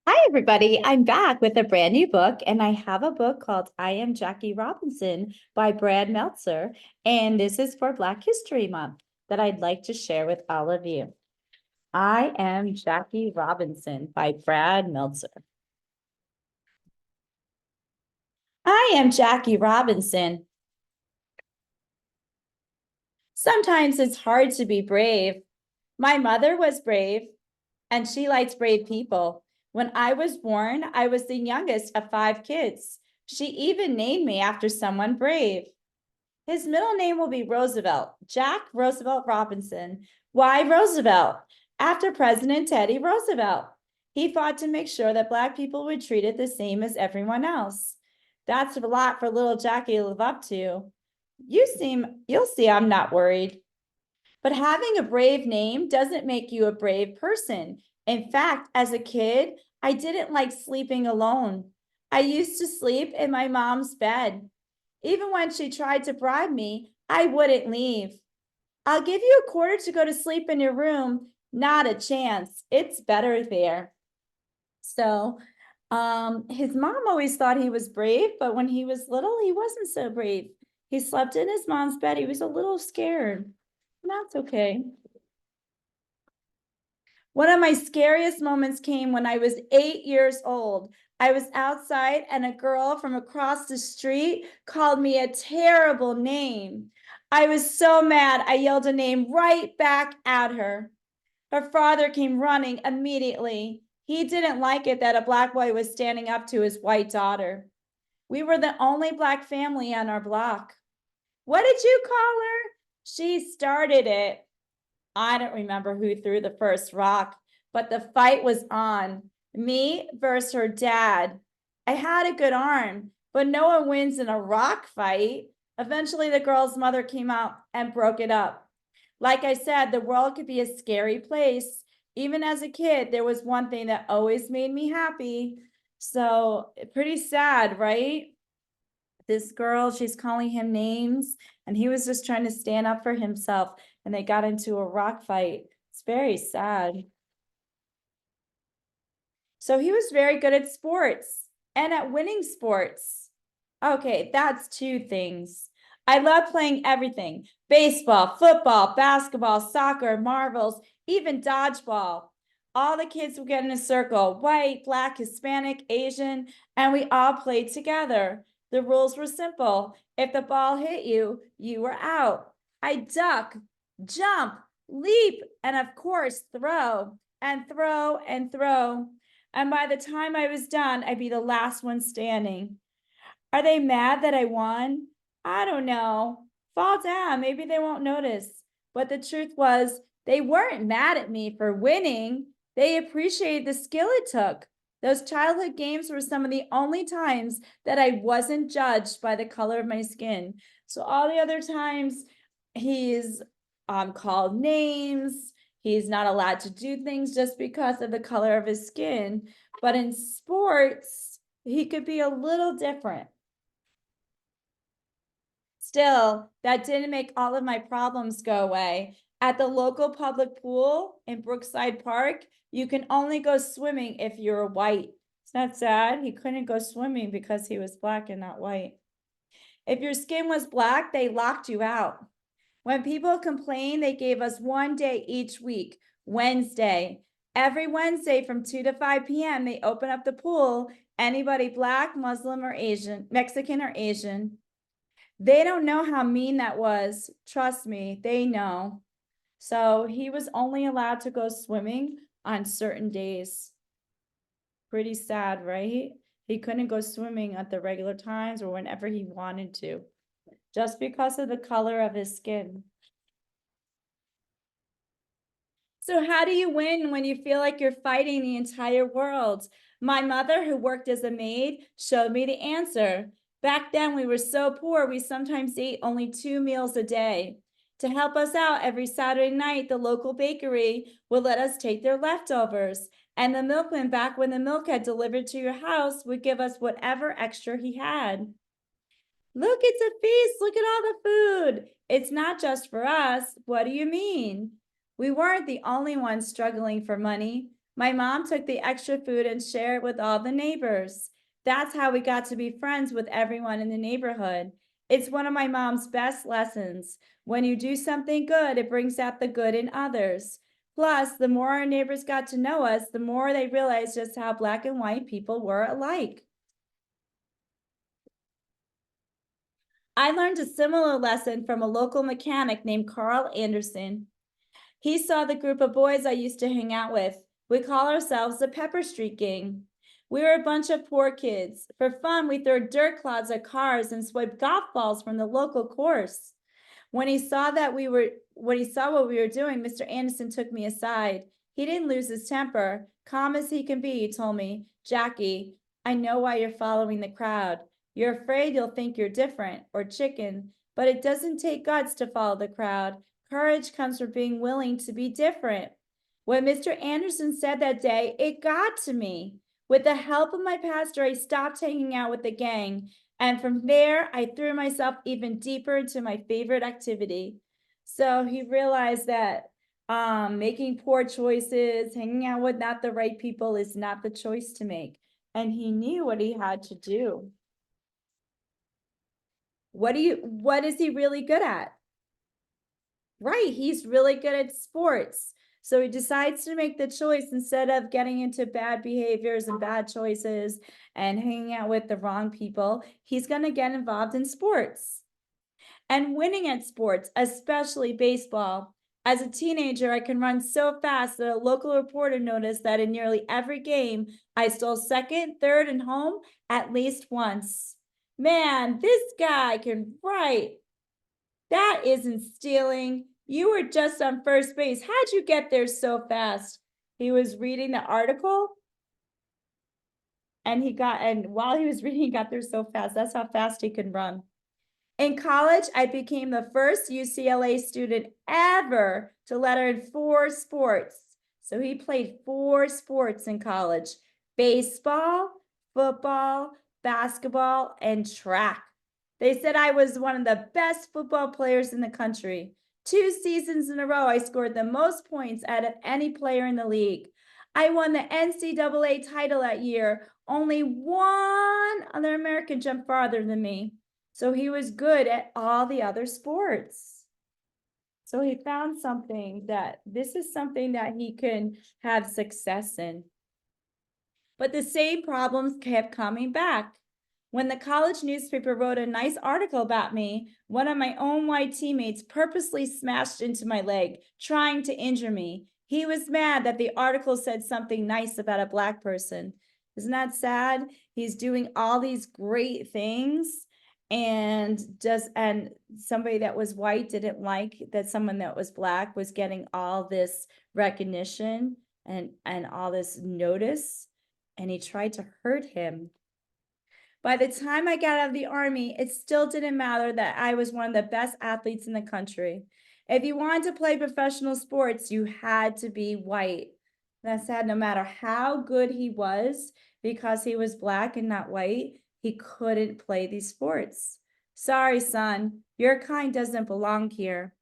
Hi, everybody. I'm back with a brand new book, and I have a book called I Am Jackie Robinson by Brad Meltzer. And this is for Black History Month that I'd like to share with all of you. I Am Jackie Robinson by Brad Meltzer. I am Jackie Robinson. Sometimes it's hard to be brave. My mother was brave, and she likes brave people. When I was born, I was the youngest of 5 kids. She even named me after someone brave. His middle name will be Roosevelt, Jack Roosevelt Robinson. Why Roosevelt? After President Teddy Roosevelt. He fought to make sure that Black people were treated the same as everyone else. That's a lot for little Jackie to live up to. You'll see I'm not worried. But having a brave name doesn't make you a brave person. In fact, as a kid, I didn't like sleeping alone. I used to sleep in my mom's bed. Even when she tried to bribe me, I wouldn't leave. I'll give you a quarter to go to sleep in your room. Not a chance. It's better there. So, his mom always thought he was brave, but when he was little, he wasn't so brave. He slept in his mom's bed. He was a little scared. That's okay. One of my scariest moments came when I was 8 years old. I was outside and a girl from across the street called me a terrible name. I was so mad, I yelled a name right back at her. Her father came running immediately. He didn't like it that a Black boy was standing up to his white daughter. We were the only Black family on our block. What did you call her? She started it. I don't remember who threw the first rock, but the fight was on. Me versus her dad. I had a good arm, but no one wins in a rock fight. Eventually, the girl's mother came out and broke it up. Like I said, the world could be a scary place. Even as a kid, there was one thing that always made me happy. So, pretty sad, right? This girl, she's calling him names, and he was just trying to stand up for himself, and they got into a rock fight. It's very sad. So he was very good at sports and at winning sports. Okay, that's two things. I love playing everything: baseball, football, basketball, soccer, marbles, even dodgeball. All the kids would get in a circle: white, Black, Hispanic, Asian, and we all played together. The rules were simple. If the ball hit you, you were out. I duck, jump, leap, and of course, throw and throw and throw. And by the time I was done, I'd be the last one standing. Are they mad that I won? I don't know. Fall down, maybe they won't notice. But the truth was, they weren't mad at me for winning. They appreciated the skill it took. Those childhood games were some of the only times that I wasn't judged by the color of my skin. So all the other times, he's called names. He's not allowed to do things just because of the color of his skin. But in sports, he could be a little different. Still, that didn't make all of my problems go away. At the local public pool in Brookside Park, you can only go swimming if you're white. It's not sad. He couldn't go swimming because he was Black and not white. If your skin was Black, they locked you out. When people complained, they gave us one day each week, Wednesday. Every Wednesday from 2 to 5 p.m., they open up the pool. Anybody Black, Muslim, or Asian, Mexican, or Asian. They don't know how mean that was. Trust me, they know. So he was only allowed to go swimming on certain days. Pretty sad, right? He couldn't go swimming at the regular times or whenever he wanted to, just because of the color of his skin. So how do you win when you feel like you're fighting the entire world? My mother, who worked as a maid, showed me the answer. Back then, we were so poor, we sometimes ate only 2 meals a day. To help us out, every Saturday night, the local bakery would let us take their leftovers. And the milkman, back when the milk had delivered to your house, would give us whatever extra he had. Look, it's a feast. Look at all the food. It's not just for us. What do you mean? We weren't the only ones struggling for money. My mom took the extra food and shared it with all the neighbors. That's how we got to be friends with everyone in the neighborhood. It's one of my mom's best lessons. When you do something good, it brings out the good in others. Plus, the more our neighbors got to know us, the more they realized just how black and white people were alike. I learned a similar lesson from a local mechanic named Carl Anderson. He saw the group of boys I used to hang out with. We call ourselves the Pepper Street Gang. We were a bunch of poor kids. For fun, we threw dirt clods at cars and swiped golf balls from the local course. When he saw what we were doing, Mr. Anderson took me aside. He didn't lose his temper. Calm as he can be, he told me, Jackie, I know why you're following the crowd. You're afraid you'll think you're different or chicken, but it doesn't take guts to follow the crowd. Courage comes from being willing to be different. When Mr. Anderson said that day, it got to me. With the help of my pastor, I stopped hanging out with the gang. And from there, I threw myself even deeper into my favorite activity. So he realized that making poor choices, hanging out with not the right people is not the choice to make. And he knew what he had to do. What is he really good at? Right, he's really good at sports. So he decides to make the choice instead of getting into bad behaviors and bad choices and hanging out with the wrong people, he's going to get involved in sports and winning at sports, especially baseball. As a teenager, I can run so fast that a local reporter noticed that in nearly every game, I stole second, third, and home at least once. Man, this guy can write. That isn't stealing. You were just on first base. How'd you get there so fast? He was reading the article and while he was reading, he got there so fast. That's how fast he could run. In college, I became the first UCLA student ever to letter in 4 sports. So he played 4 sports in college: baseball, football, basketball, and track. They said I was one of the best football players in the country. 2 seasons in a row, I scored the most points out of any player in the league. I won the NCAA title that year. Only one other American jumped farther than me. So he was good at all the other sports. So he found something that this is something that he can have success in. But the same problems kept coming back. When the college newspaper wrote a nice article about me, one of my own white teammates purposely smashed into my leg, trying to injure me. He was mad that the article said something nice about a black person. Isn't that sad? He's doing all these great things and somebody that was white didn't like that someone that was black was getting all this recognition and all this notice, and he tried to hurt him. By the time I got out of the army, it still didn't matter that I was one of the best athletes in the country. If you wanted to play professional sports, you had to be white. That said, no matter how good he was, because he was black and not white, he couldn't play these sports. Sorry, son, your kind doesn't belong here.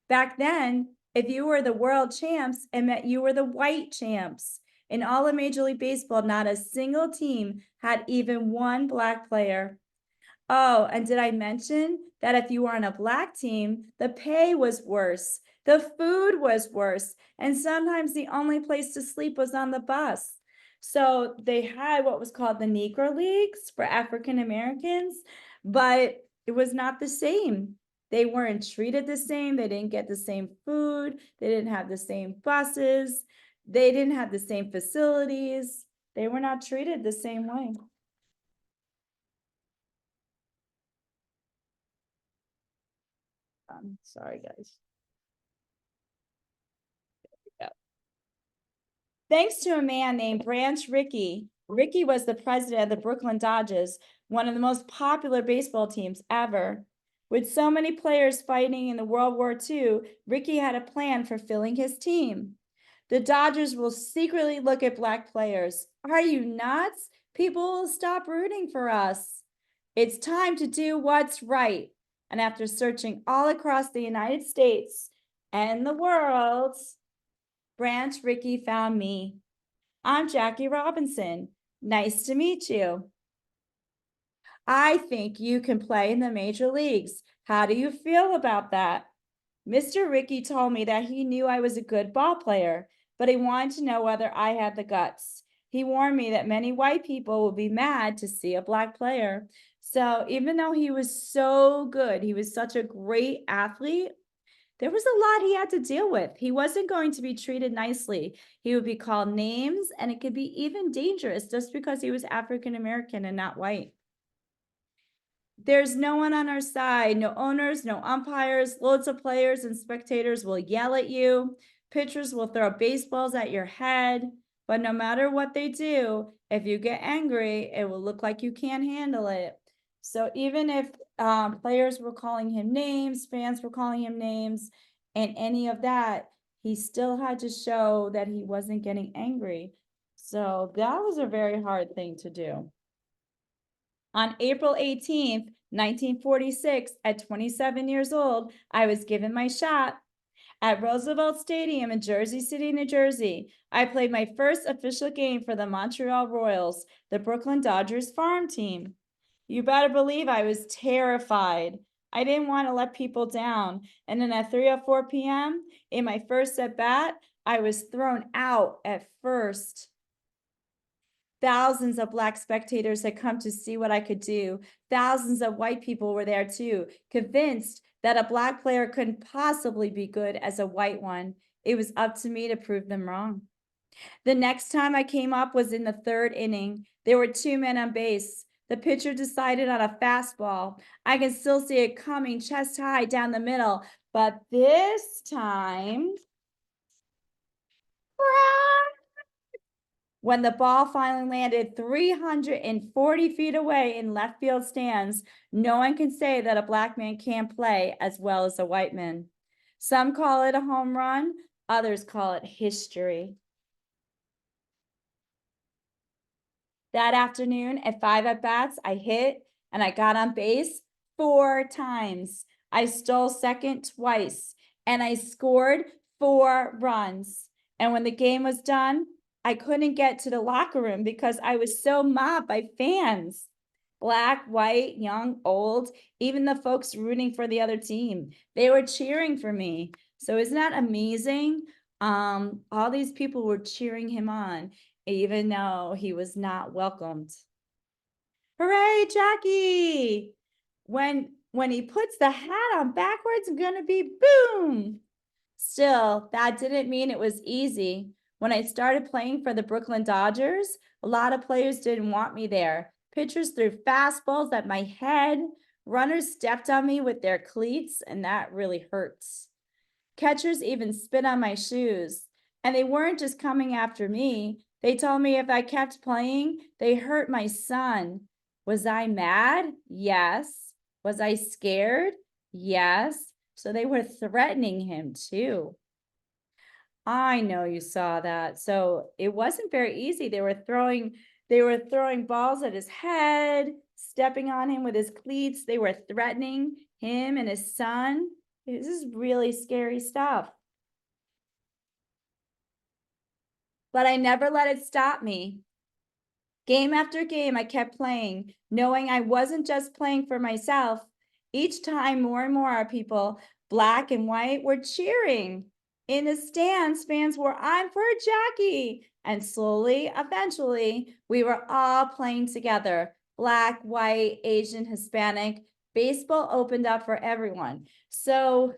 Back then, if you were the world champs, it meant you were the white champs. In all of Major League Baseball, not a single team had even one black player. Oh, and did I mention that if you were on a black team, the pay was worse, the food was worse, and sometimes the only place to sleep was on the bus. So they had what was called the Negro Leagues for African Americans, but it was not the same. They weren't treated the same. They didn't get the same food. They didn't have the same buses. They didn't have the same facilities. They were not treated the same way. Sorry, guys. Yeah. Thanks to a man named Branch Rickey. Rickey was the president of the Brooklyn Dodgers, one of the most popular baseball teams ever. With so many players fighting in the World War II, Rickey had a plan for filling his team. The Dodgers will secretly look at black players. Are you nuts? People will stop rooting for us. It's time to do what's right. And after searching all across the United States and the world, Branch Rickey found me. I'm Jackie Robinson. Nice to meet you. I think you can play in the major leagues. How do you feel about that? Mr. Ricky told me that he knew I was a good ball player, but he wanted to know whether I had the guts. He warned me that many white people would be mad to see a black player. So even though he was so good, he was such a great athlete, there was a lot he had to deal with. He wasn't going to be treated nicely. He would be called names, and it could be even dangerous just because he was African American and not white. There's no one on our side, no owners, no umpires. Loads of players and spectators will yell at you. Pitchers will throw baseballs at your head. But no matter what they do, if you get angry, it will look like you can't handle it. So even if players were calling him names, fans were calling him names, and any of that, he still had to show that he wasn't getting angry. So that was a very hard thing to do. On April 18th, 1946, at 27 years old, I was given my shot. At Roosevelt Stadium in Jersey City, New Jersey, I played my first official game for the Montreal Royals, the Brooklyn Dodgers farm team. You better believe I was terrified. I didn't want to let people down. And then at 3:04 p.m., in my first at bat, I was thrown out at first. Thousands of black spectators had come to see what I could do. Thousands of white people were there too, convinced that a black player couldn't possibly be good as a white one. It was up to me to prove them wrong. The next time I came up was in the third inning. There were two men on base. The pitcher decided on a fastball. I can still see it coming chest high down the middle, but this time, when the ball finally landed 340 feet away in left field stands, no one can say that a black man can't play as well as a white man. Some call it a home run, others call it history. That afternoon, at 5 at bats, I hit and I got on base 4 times. I stole second twice and I scored 4 runs. And when the game was done, I couldn't get to the locker room because I was so mobbed by fans. Black, white, young, old, even the folks rooting for the other team. They were cheering for me. So isn't that amazing? All these people were cheering him on, even though he was not welcomed. Hooray, Jackie! When he puts the hat on backwards, it's gonna be boom. Still, that didn't mean it was easy. When I started playing for the Brooklyn Dodgers, a lot of players didn't want me there. Pitchers threw fastballs at my head. Runners stepped on me with their cleats, and that really hurts. Catchers even spit on my shoes. And they weren't just coming after me. They told me if I kept playing, they hurt my son. Was I mad? Yes. Was I scared? Yes. So they were threatening him too. I know you saw that. So it wasn't very easy. They were throwing balls at his head, stepping on him with his cleats. They were threatening him and his son. This is really scary stuff. But I never let it stop me. Game after game, I kept playing, knowing I wasn't just playing for myself. Each time, more and more people, black and white, were cheering. In the stands, fans were, "I'm for Jackie." And slowly, eventually, we were all playing together. Black, white, Asian, Hispanic. Baseball opened up for everyone. So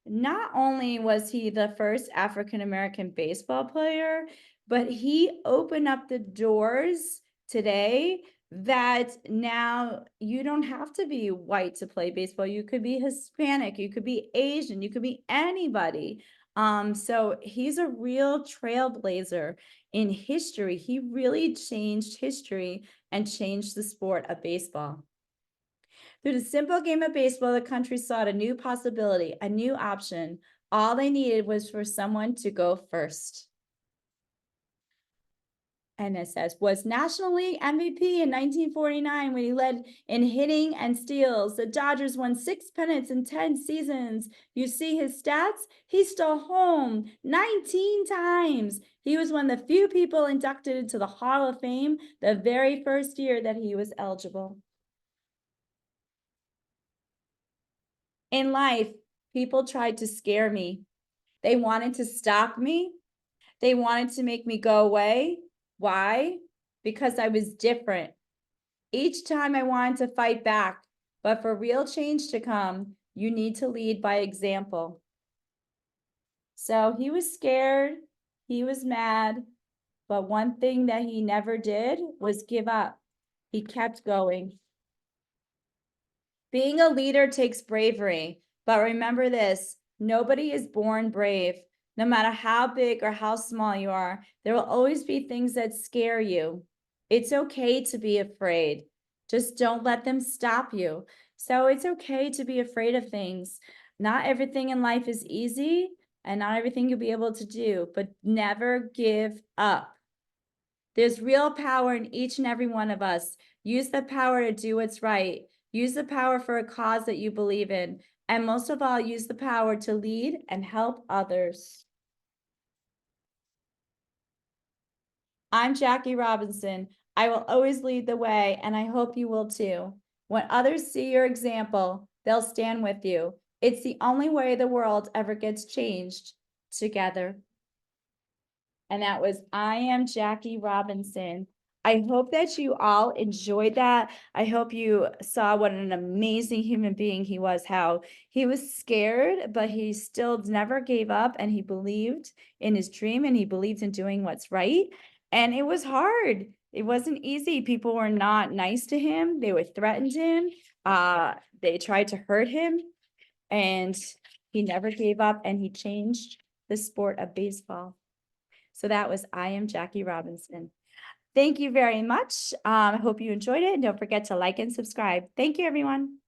not only was he the first African American baseball player, but he opened up the doors today that now you don't have to be white to play baseball. You could be Hispanic, you could be Asian, you could be anybody. So he's a real trailblazer in history. He really changed history and changed the sport of baseball. Through the simple game of baseball, the country sought a new possibility, a new option. All they needed was for someone to go first. And it says, was National League MVP in 1949 when he led in hitting and steals. The Dodgers won 6 pennants in 10 seasons. You see his stats? He stole home 19 times. He was one of the few people inducted into the Hall of Fame the very first year that he was eligible. In life, people tried to scare me. They wanted to stop me. They wanted to make me go away. Why? Because I was different. Each time I wanted to fight back, but for real change to come, you need to lead by example. So he was scared, he was mad, but one thing that he never did was give up. He kept going. Being a leader takes bravery, but remember this, nobody is born brave. No matter how big or how small you are, there will always be things that scare you. It's okay to be afraid. Just don't let them stop you. So it's okay to be afraid of things. Not everything in life is easy and not everything you'll be able to do, but never give up. There's real power in each and every one of us. Use the power to do what's right. Use the power for a cause that you believe in. And most of all, use the power to lead and help others. I'm Jackie Robinson. I will always lead the way, and I hope you will too. When others see your example, they'll stand with you. It's the only way the world ever gets changed, together. And that was I Am Jackie Robinson. I hope that you all enjoyed that. I hope you saw what an amazing human being he was, how he was scared, but he still never gave up and he believed in his dream and he believed in doing what's right. And it was hard. It wasn't easy. People were not nice to him. They would threaten him. They tried to hurt him, and he never gave up and he changed the sport of baseball. So that was I Am Jackie Robinson. Thank you very much. I hope you enjoyed it, and don't forget to like and subscribe. Thank you, everyone.